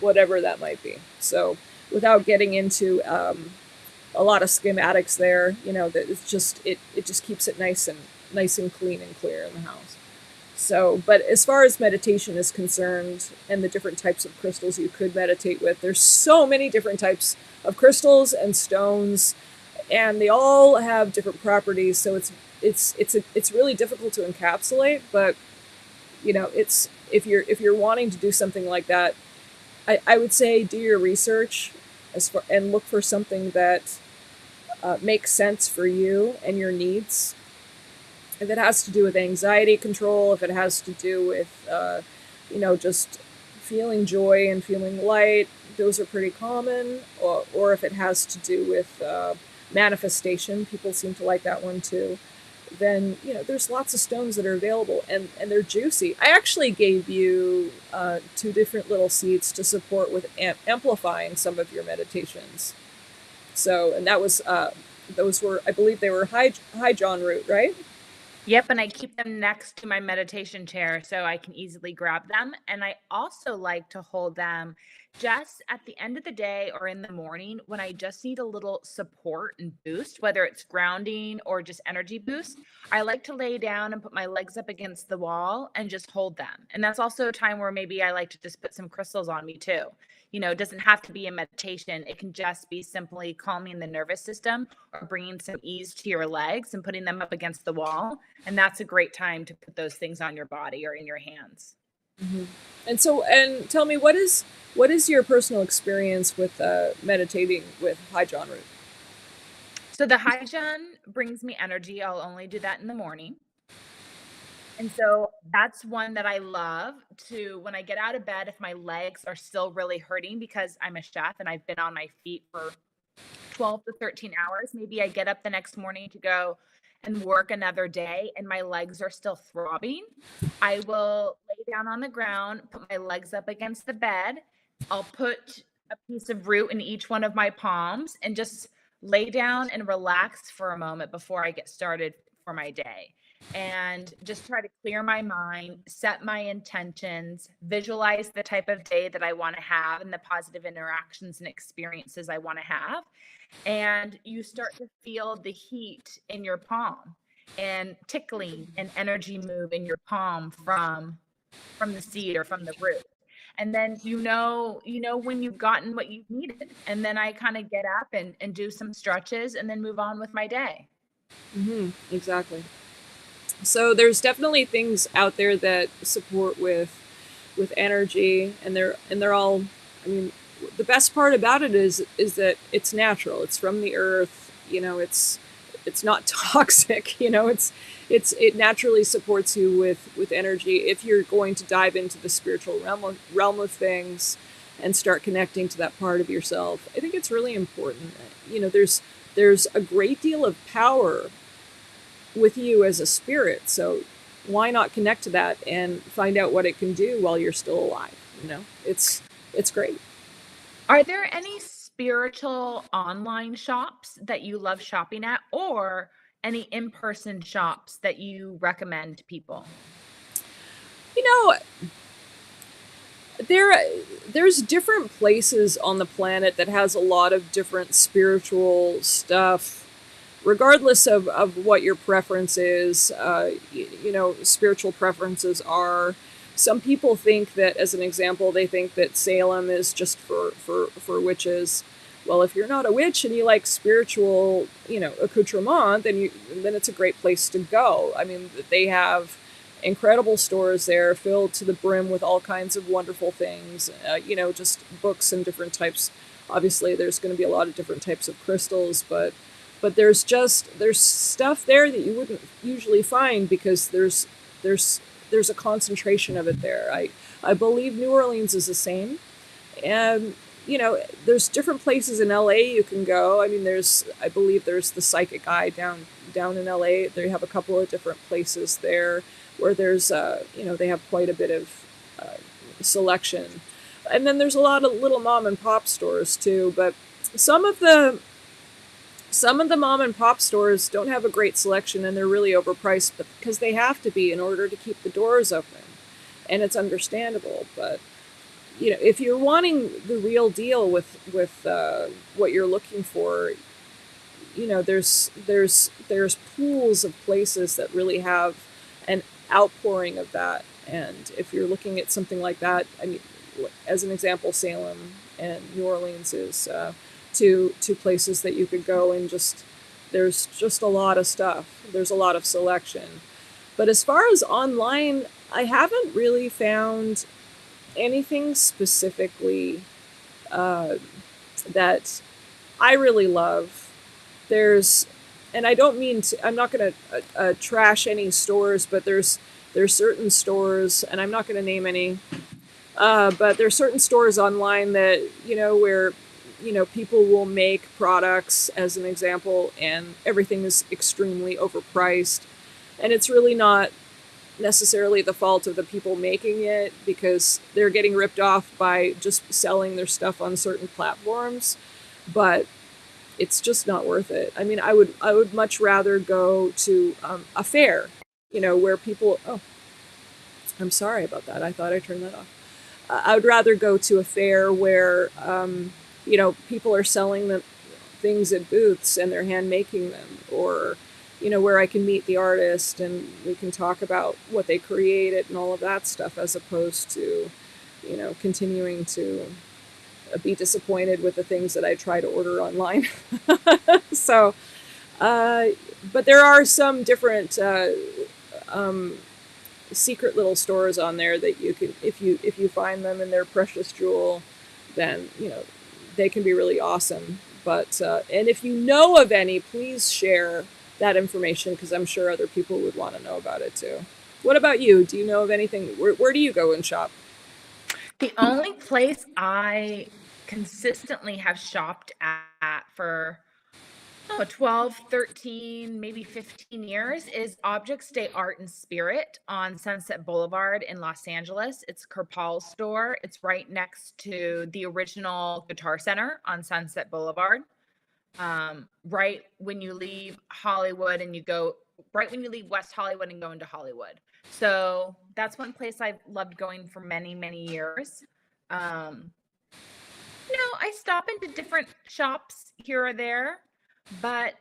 S1: whatever that might be. So without getting into a lot of schematics there, that it just keeps it nice and clean and clear in the house. So, but as far as meditation is concerned and the different types of crystals you could meditate with, there's so many different types of crystals and stones, and they all have different properties. So it's really difficult to encapsulate. But it's if you're wanting to do something like that, I would say do your research and look for something that makes sense for you and your needs. If it has to do with anxiety control, if it has to do with, just feeling joy and feeling light, those are pretty common. Or if it has to do with manifestation, people seem to like that one too. Then, there's lots of stones that are available and they're juicy. I actually gave you two different little seeds to support with amplifying some of your meditations. So, and those were, I believe they were high John root, right?
S2: Yep, and I keep them next to my meditation chair so I can easily grab them. And I also like to hold them just at the end of the day or in the morning when I just need a little support and boost, whether it's grounding or just energy boost. I like to lay down and put my legs up against the wall and just hold them. And that's also a time where maybe I like to just put some crystals on me too. It doesn't have to be a meditation. It can just be simply calming the nervous system or bringing some ease to your legs and putting them up against the wall. And that's a great time to put those things on your body or in your hands.
S1: Mm-hmm. And tell me, what is your personal experience with meditating with high John root?
S2: So the Hygiene brings me energy. I'll only do that in the morning. And so that's one that I love to when I get out of bed, if my legs are still really hurting because I'm a chef and I've been on my feet for 12 to 13 hours. Maybe I get up the next morning to go and work another day and my legs are still throbbing. I will lay down on the ground, put my legs up against the bed. I'll put a piece of root in each one of my palms and just lay down and relax for a moment before I get started for my day. And just try to clear my mind, set my intentions, visualize the type of day that I want to have and the positive interactions and experiences I want to have, and you start to feel the heat in your palm and tickling and energy move in your palm from the seed or from the root. And then when you've gotten what you've needed. And then I kind of get up and do some stretches and then move on with my day.
S1: Mm-hmm. Exactly. So there's definitely things out there that support with energy, and they're all. I mean, the best part about it is that it's natural. It's from the earth. It's not toxic. It naturally supports you with energy if you're going to dive into the spiritual realm of things and start connecting to that part of yourself. I think it's really important. There's a great deal of power with you as a spirit. So why not connect to that and find out what it can do while you're still alive? It's great.
S2: Are there any spiritual online shops that you love shopping at, or any in-person shops that you recommend to people?
S1: You know, there there's different places on the planet that has a lot of different spiritual stuff regardless of what your preference is. Spiritual preferences are, some people think that, as an example, they think that Salem is just for witches. Well, if you're not a witch and you like spiritual, accoutrement, then it's a great place to go. I mean, they have incredible stores there filled to the brim with all kinds of wonderful things, just books and different types. Obviously, there's going to be a lot of different types of crystals, but there's stuff there that you wouldn't usually find because there's a concentration of it there. I believe New Orleans is the same, and there's different places in LA you can go. I mean, I believe there's the Psychic Eye down in LA. They have a couple of different places there where there's they have quite a bit of selection. And then there's a lot of little mom and pop stores too, but some of the some of the mom and pop stores don't have a great selection and they're really overpriced, but because they have to be in order to keep the doors open. And it's understandable, but if you're wanting the real deal with what you're looking for, there's pools of places that really have an outpouring of that. And if you're looking at something like that, I mean, as an example, Salem and New Orleans is two places that you could go and just there's just a lot of stuff. There's a lot of selection. But as far as online, I haven't really found anything specifically uh, that I really love. There's, and I don't mean to, I'm not going to trash any stores, but there's certain stores, and I'm not going to name any, but there's certain stores online that where people will make products as an example, and everything is extremely overpriced, and it's really not necessarily the fault of the people making it because they're getting ripped off by just selling their stuff on certain platforms, but it's just not worth it. I mean, I would much rather go to a fair, where people. Oh, I'm sorry about that. I thought I turned that off. I would rather go to a fair where people are selling the things at booths and they're hand making them, or where I can meet the artist and we can talk about what they created and all of that stuff, as opposed to continuing to be disappointed with the things that I try to order online. So, uh, but there are some different um, secret little stores on there that you can, if you find them and they're precious jewel, then they can be really awesome. But and if you know of any, please share that information because I'm sure other people would want to know about it too. What about you? Do you know of anything? Where do you go and shop?
S2: The only place I consistently have shopped at for 12, 13, maybe 15 years is Objects Day Art and Spirit on Sunset Boulevard in Los Angeles. It's Kerpal's store. It's right next to the original Guitar Center on Sunset Boulevard. Right when you leave Hollywood and you go right when you leave West Hollywood and go into Hollywood. So that's one place I've loved going for many, many years. Um, I stop into different shops here or there, but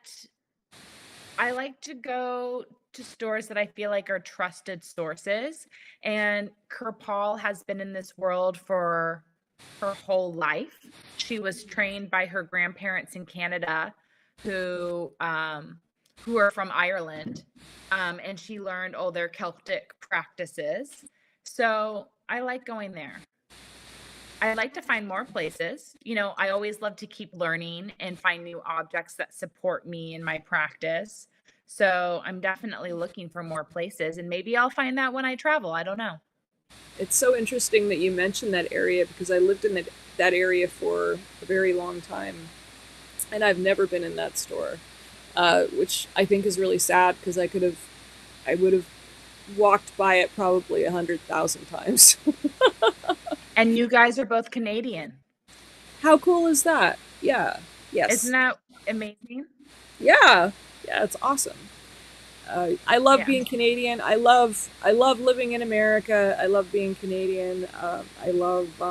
S2: I like to go to stores that I feel like are trusted sources. And Kerpal has been in this world for her whole life. She was trained by her grandparents in Canada who are from Ireland. And she learned all their Celtic practices. So I like going there. I like to find more places. I always love to keep learning and find new objects that support me in my practice. So I'm definitely looking for more places, and maybe I'll find that when I travel. I don't know.
S1: It's so interesting that you mentioned that area because I lived in that area for a very long time, and I've never been in that store, which I think is really sad because I would have walked by it probably 100,000 times.
S2: And you guys are both Canadian.
S1: How cool is that? Yeah.
S2: Isn't
S1: Yes.
S2: that amazing?
S1: Yeah. Yeah. It's awesome. I love
S2: Yeah.
S1: being Canadian. I love living in America. I love being Canadian. I love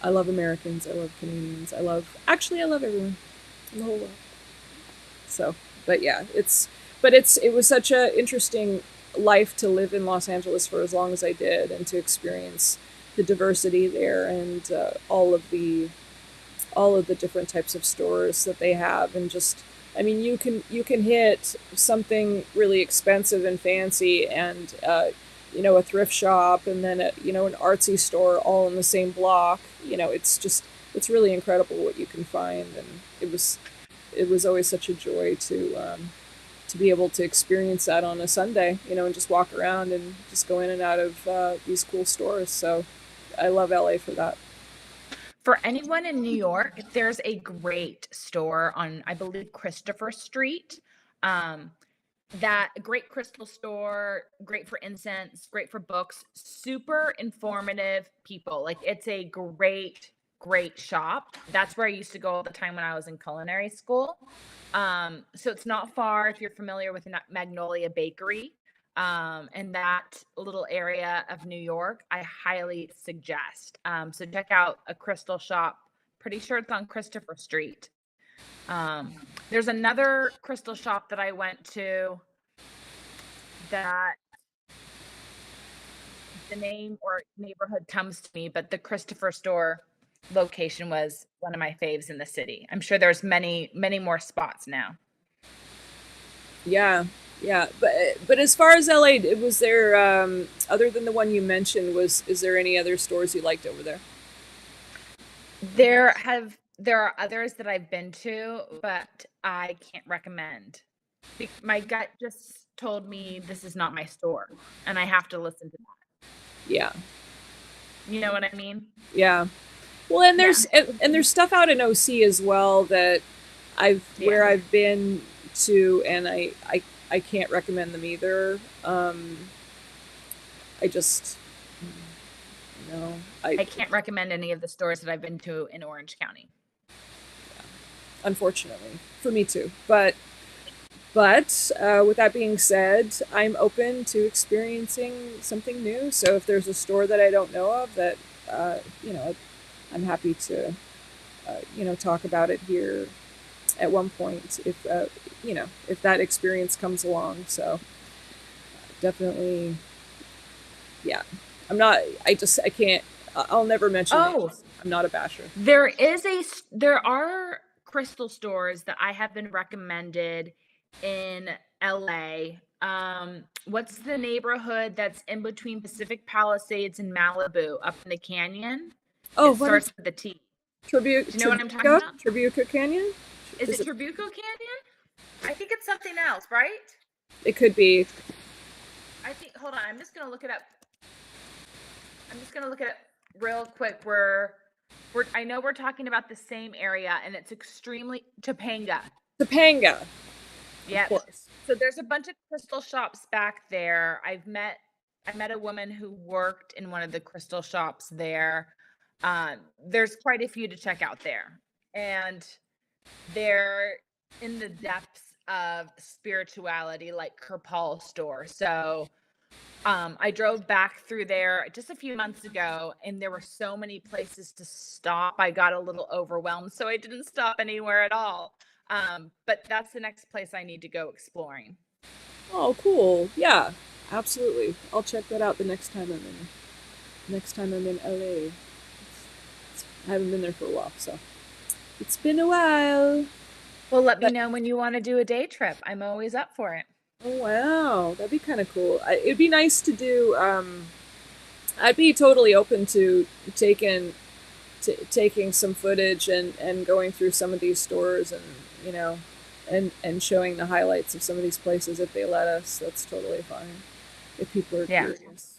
S1: Americans. I love Canadians. I love everyone in the whole world. So, but yeah, it was such a interesting life to live in Los Angeles for as long as I did, and to experience the diversity there and all of the different types of stores that they have, and just I mean you can hit something really expensive and fancy, and a thrift shop, and then an artsy store all in the same block. It's really incredible what you can find, and it was always such a joy to be able to experience that on a Sunday, and just walk around and just go in and out of these cool stores. So I love LA for that.
S2: For anyone in New York, there's a great store on, I believe, Christopher Street. Um, that great crystal store, great for incense, great for books, super informative people. Like it's a great shop. That's where I used to go all the time when I was in culinary school. So it's not far if you're familiar with Magnolia Bakery. In that little area of New York, I highly suggest. So check out a crystal shop. Pretty sure it's on Christopher Street. There's another crystal shop that I went to that the name or neighborhood comes to me, but the Christopher store location was one of my faves in the city. I'm sure there's many more spots now.
S1: Yeah, yeah. But as far as LA, was there other than the one you mentioned, was is there any other stores you liked over there?
S2: There are others that I've been to, but I can't recommend. My gut just told me this is not my store, and I have to listen to that.
S1: Yeah,
S2: You know what I mean?
S1: yeah. Well, and
S2: Yeah.
S1: there's stuff out in OC as well that
S2: Yeah.
S1: I've been to, and I can't recommend them either. I just no,
S2: I can't recommend any of the stores that I've been to in Orange County.
S1: unfortunately for me too. But with that being said, I'm open to experiencing something new. So if there's a store that I don't know of that, you know, I'm happy to, you know, talk about it here at one point if, you know, if that experience comes along. So definitely, yeah. I can't, I'll never mention
S2: Oh,
S1: names. I'm not a basher.
S2: there are crystal stores that I have been recommended in LA. What's the neighborhood that's in between Pacific Palisades and Malibu up in the canyon?
S1: Oh,
S2: It
S1: what is
S2: starts with a T.
S1: Tribu-
S2: Do you know what I'm talking
S1: Tribuca?
S2: about?
S1: Tribuca Canyon?
S2: Is
S1: Is
S2: it
S1: it?
S2: Trabuco Canyon? I think it's something else, right?
S1: It could be.
S2: I think, hold on, I'm just gonna look it up real quick. I know we're talking about the same area, and it's extremely Topanga.
S1: Topanga, of
S2: Yep.
S1: course.
S2: So there's a bunch of crystal shops back there. I met a woman who worked in one of the crystal shops there. There's quite a few to check out there, and they're in the depths of spirituality, like Kerpal store. So I drove back through there just a few months ago, and there were so many places to stop. I got a little overwhelmed, so I didn't stop anywhere at all. But that's the next place I need to go exploring.
S1: Oh, cool. Yeah, absolutely. I'll check that out the next time I'm in LA. I haven't been there for a while, so it's been a while.
S2: Well, let me
S1: But
S2: know when you want to do a day trip. I'm always up for it.
S1: oh wow, that'd be kind of cool. It'd be nice to do. I'd be totally open to taking taking some footage and going through some of these stores and you know and showing the highlights of some of these places if they let us. That's totally fine. If people are
S2: Yeah.
S1: curious,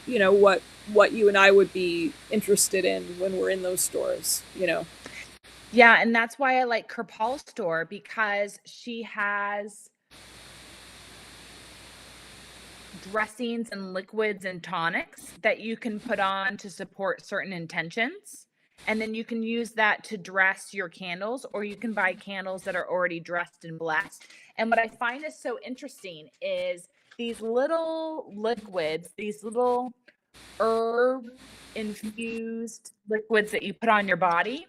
S1: you know what you and I would be interested in when we're in those stores. You know.
S2: Yeah, and that's why I like Kerpal store because she has dressings and liquids and tonics that you can put on to support certain intentions. And then you can use that to dress your candles, or you can buy candles that are already dressed and blessed. And what I find is so interesting is these little liquids, these little herb infused liquids that you put on your body,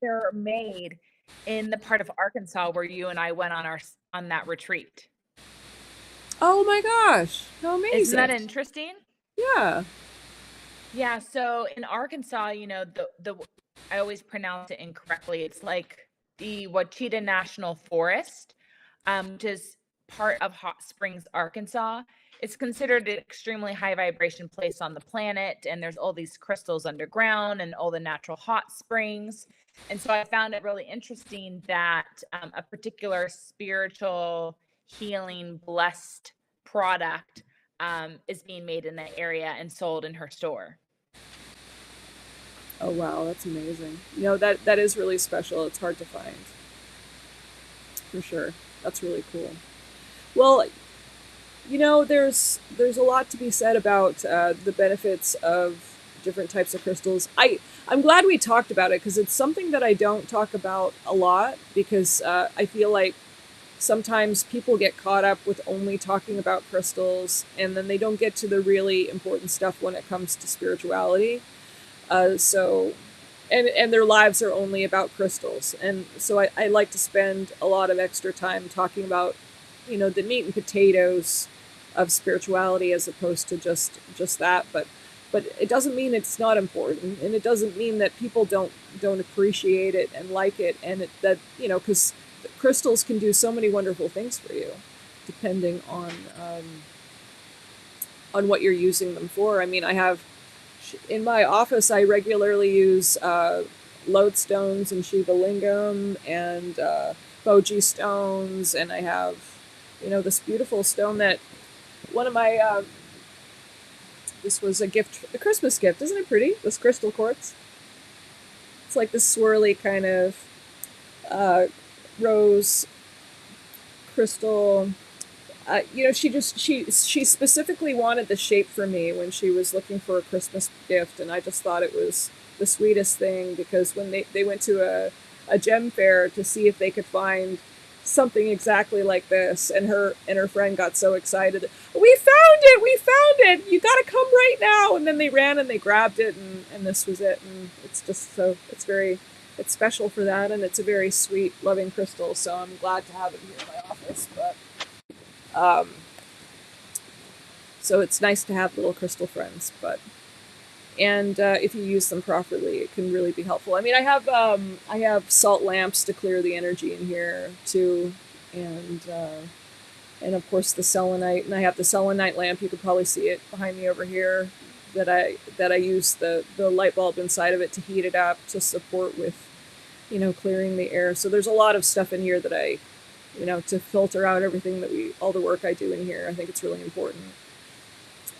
S2: they're made in the part of Arkansas where you and I went on that retreat.
S1: Oh my gosh, how
S2: Isn't that
S1: amazing!
S2: interesting?
S1: Yeah.
S2: Yeah, so in Arkansas, you know, the I always pronounce it incorrectly. It's like the Wachita National Forest, which is part of Hot Springs, Arkansas. It's considered an extremely high vibration place on the planet, and there's all these crystals underground and all the natural hot springs. And so I found it really interesting that a particular spiritual healing blessed product is being made in that area and sold in her store.
S1: Oh wow, that's amazing. You know that is really special. It's hard to find for sure. That's really cool. Well, there's a lot to be said about the benefits of different types of crystals. I'm glad we talked about it because it's something that I don't talk about a lot because I feel like sometimes people get caught up with only talking about crystals and then they don't get to the really important stuff when it comes to spirituality. So and their lives are only about crystals. And so I like to spend a lot of extra time talking about, the meat and potatoes of spirituality as opposed to just that. But it doesn't mean it's not important, and it doesn't mean that people don't appreciate it and like it, and that because crystals can do so many wonderful things for you, depending on what you're using them for. I mean, I have in my office, I regularly use lodestones and Shiva lingam and boji stones, and I have, this beautiful stone that one of my this was a gift, a Christmas gift. Isn't it pretty? This crystal quartz. It's like this swirly kind of uh, rose crystal. She specifically wanted the shape for me when she was looking for a Christmas gift, and I just thought it was the sweetest thing because when they went to a gem fair to see if they could find something exactly like this, and her friend got so excited. We found it! We found it! You gotta come right now! And then they ran and they grabbed it, and this was it. And it's just so it's special for that, and it's a very sweet, loving crystal. So I'm glad to have it here in my office, but. Um, so it's nice to have little crystal friends, but and if you use them properly, it can really be helpful. I mean, I have salt lamps to clear the energy in here too, and of course the selenite, and I have the selenite lamp. You could probably see it behind me over here. That I use the light bulb inside of it to heat it up to support with clearing the air. So there's a lot of stuff in here that I to filter out everything all the work I do in here. I think it's really important.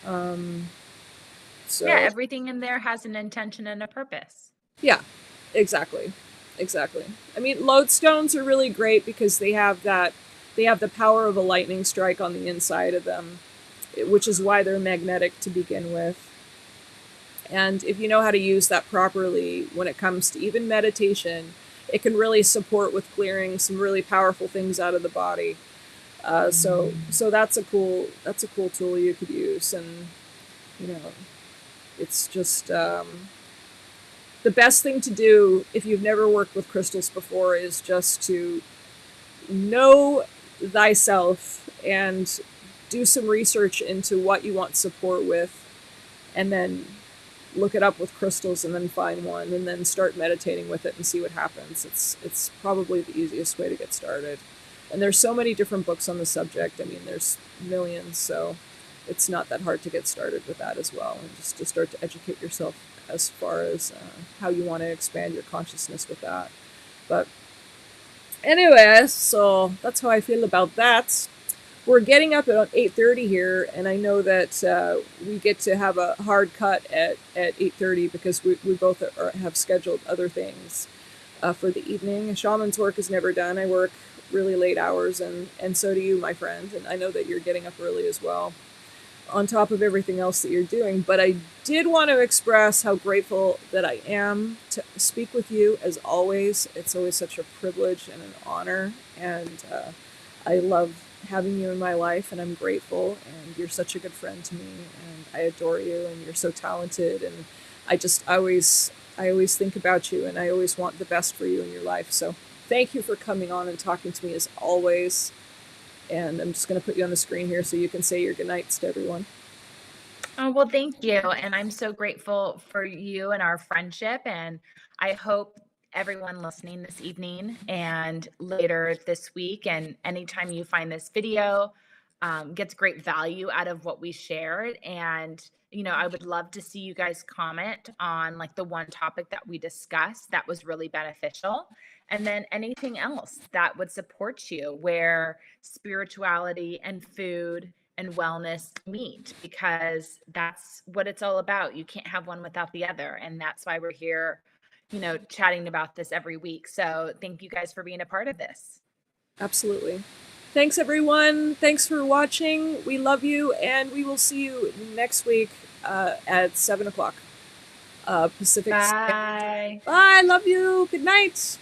S1: Um,
S2: Yeah,
S1: so
S2: everything in there has an intention and a purpose.
S1: yeah, exactly, exactly. I mean, lodestones are really great because they have the power of a lightning strike on the inside of them, which is why they're magnetic to begin with. And if you know how to use that properly when it comes to even meditation, it can really support with clearing some really powerful things out of the body. So that's a cool tool you could use, and you know it's just the best thing to do if you've never worked with crystals before is just to know thyself and do some research into what you want support with, and then look it up with crystals and then find one and then start meditating with it and see what happens. It's probably the easiest way to get started. And there's so many different books on the subject. I mean, there's millions, so it's not that hard to get started with that as well, and just to start to educate yourself as far as how you want to expand your consciousness with that. But anyway, so that's how I feel about that. We're getting up at 8:30 here, and I know that we get to have a hard cut at 8:30 because we both have scheduled other things for the evening. Shaman's work is never done. I work really late hours, and so do you, my friend. And I know that you're getting up early as well, on top of everything else that you're doing. But I did want to express how grateful that I am to speak with you as always. It's always such a privilege and an honor, and I love having you in my life, and I'm grateful. And you're such a good friend to me, and I adore you, and you're so talented. And I always think about you, and I always want the best for you in your life. So thank you for coming on and talking to me as always. And I'm just going to put you on the screen here so you can say your goodnights to everyone.
S2: Oh, well, thank you. And I'm so grateful for you and our friendship. And I hope everyone listening this evening and later this week, and anytime you find this video, gets great value out of what we shared. And, I would love to see you guys comment on like the one topic that we discussed that was really beneficial. And then anything else that would support you where spirituality and food and wellness meet, because that's what it's all about. You can't have one without the other. And that's why we're here, chatting about this every week. So thank you guys for being a part of this.
S1: Absolutely. Thanks, everyone. Thanks for watching. We love you, and we will see you next week at 7 o'clock Pacific Standard Time.
S2: Bye.
S1: Bye. Love you. Good night.